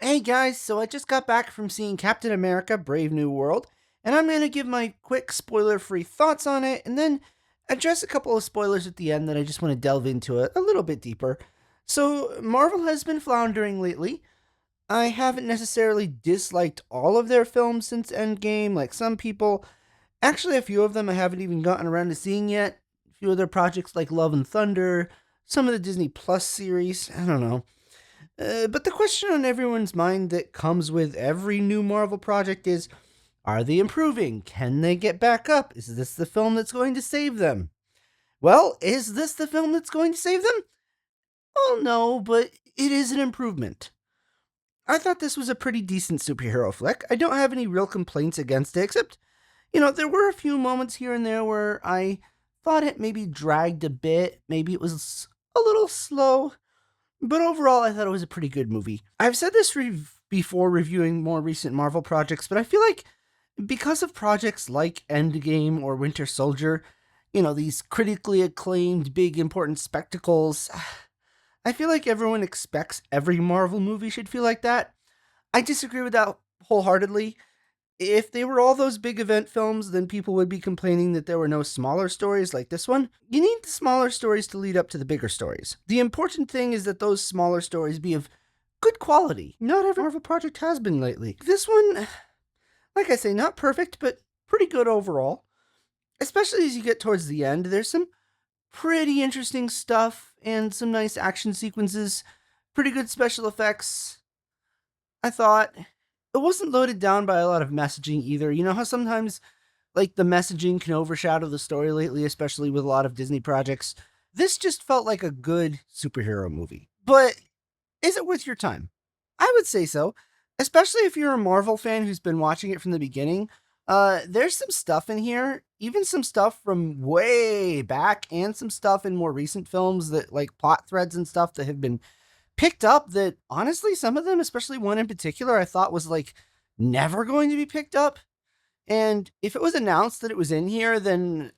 Hey guys, so I just got back from seeing Captain America Brave New World, and I'm going to give my quick spoiler free thoughts on it and then address a couple of spoilers at the end that I just want to delve into a little bit deeper. So, Marvel has been floundering lately. I haven't necessarily disliked all of their films since Endgame, like some people. Actually, a few of them I haven't even gotten around to seeing yet. A few of their projects like Love and Thunder, some of the Disney Plus series, I don't know. But the question on everyone's mind that comes with every new Marvel project is, are they improving? Can they get back up? Is this the film that's going to save them? Well, is this the film that's going to save them? Well, no, but it is an improvement. I thought this was a pretty decent superhero flick. I don't have any real complaints against it, except, there were a few moments here and there where I thought it maybe dragged a bit. Maybe it was a little slow. But overall, I thought it was a pretty good movie. I've said this before reviewing more recent Marvel projects, but I feel like because of projects like Endgame or Winter Soldier, these critically acclaimed, big, important spectacles, I feel like everyone expects every Marvel movie should feel like that. I disagree with that wholeheartedly. If they were all those big event films, then people would be complaining that there were no smaller stories like this one. You need the smaller stories to lead up to the bigger stories. The important thing is that those smaller stories be of good quality. Not every Marvel project has been lately. This one, like I say, not perfect, but pretty good overall. Especially as you get towards the end, there's some pretty interesting stuff and some nice action sequences, pretty good special effects. I thought it wasn't loaded down by a lot of messaging either. You know how sometimes like the messaging can overshadow the story lately, especially with a lot of Disney projects. This just felt like a good superhero movie. But is it worth your time? I would say so, especially if you're a Marvel fan who's been watching it from the beginning. There's some stuff in here, even some stuff from way back, and some stuff in more recent films that like plot threads and stuff that have been picked up that honestly, some of them, especially one in particular, I thought was like never going to be picked up. And if it was announced that it was in here, then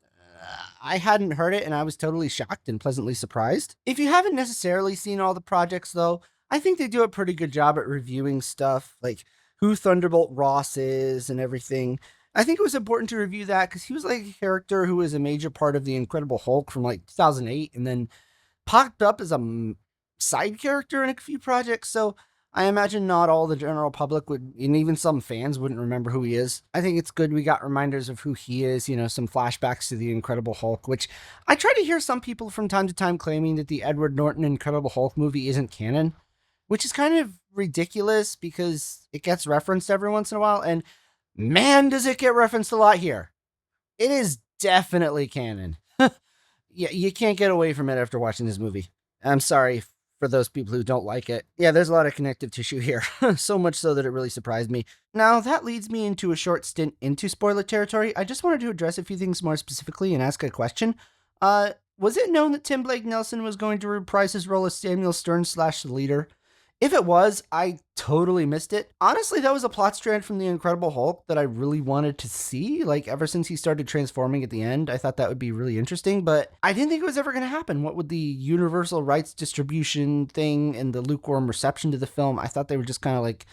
I hadn't heard it and I was totally shocked and pleasantly surprised. If you haven't necessarily seen all the projects, though, I think they do a pretty good job at reviewing stuff like who Thunderbolt Ross is and everything. I think it was important to review that because he was like a character who was a major part of the Incredible Hulk from like 2008 and then popped up as a side character in a few projects. So I imagine not all the general public would, and even some fans wouldn't remember who he is. I think it's good we got reminders of who he is, some flashbacks to the Incredible Hulk, which I try to hear some people from time to time claiming that the Edward Norton Incredible Hulk movie isn't canon, which is kind of ridiculous because it gets referenced every once in a while, and man, does it get referenced a lot here. It is definitely canon. Yeah, you can't get away from it after watching this movie. I'm sorry for those people who don't like it. Yeah, there's a lot of connective tissue here, so much so that it really surprised me. Now, that leads me into a short stint into spoiler territory. I just wanted to address a few things more specifically and ask a question. Was it known that Tim Blake Nelson was going to reprise his role as Samuel Stern slash the leader? If it was, I totally missed it. Honestly, that was a plot strand from The Incredible Hulk that I really wanted to see. Like, ever since he started transforming at the end, I thought that would be really interesting, but I didn't think it was ever going to happen. What with the universal rights distribution thing and the lukewarm reception to the film, I thought they were just kind of like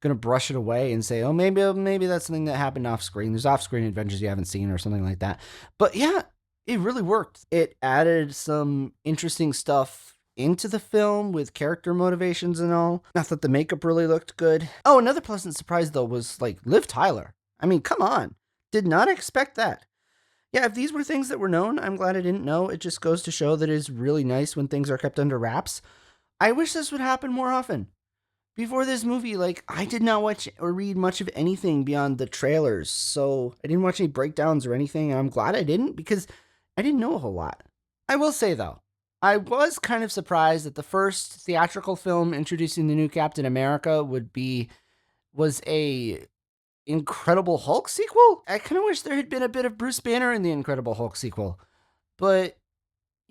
going to brush it away and say, oh, maybe that's something that happened off screen. There's off screen adventures you haven't seen or something like that. But yeah, it really worked. It added some interesting stuff into the film with character motivations and all. I thought the makeup really looked good. Oh, another pleasant surprise though was like Liv Tyler. I mean, come on. Did not expect that. Yeah, if these were things that were known, I'm glad I didn't know. It just goes to show that it's really nice when things are kept under wraps. I wish this would happen more often. Before this movie, like, I did not watch or read much of anything beyond the trailers, so I didn't watch any breakdowns or anything, and I'm glad I didn't because I didn't know a whole lot. I will say though, I was kind of surprised that the first theatrical film introducing the new Captain America was a Incredible Hulk sequel. I kind of wish there had been a bit of Bruce Banner in the Incredible Hulk sequel. But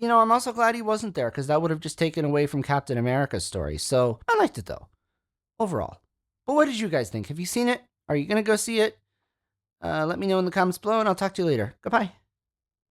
I'm also glad he wasn't there because that would have just taken away from Captain America's story. So, I liked it though, overall. But what did you guys think? Have you seen it? Are you going to go see it? Let me know in the comments below and I'll talk to you later. Goodbye.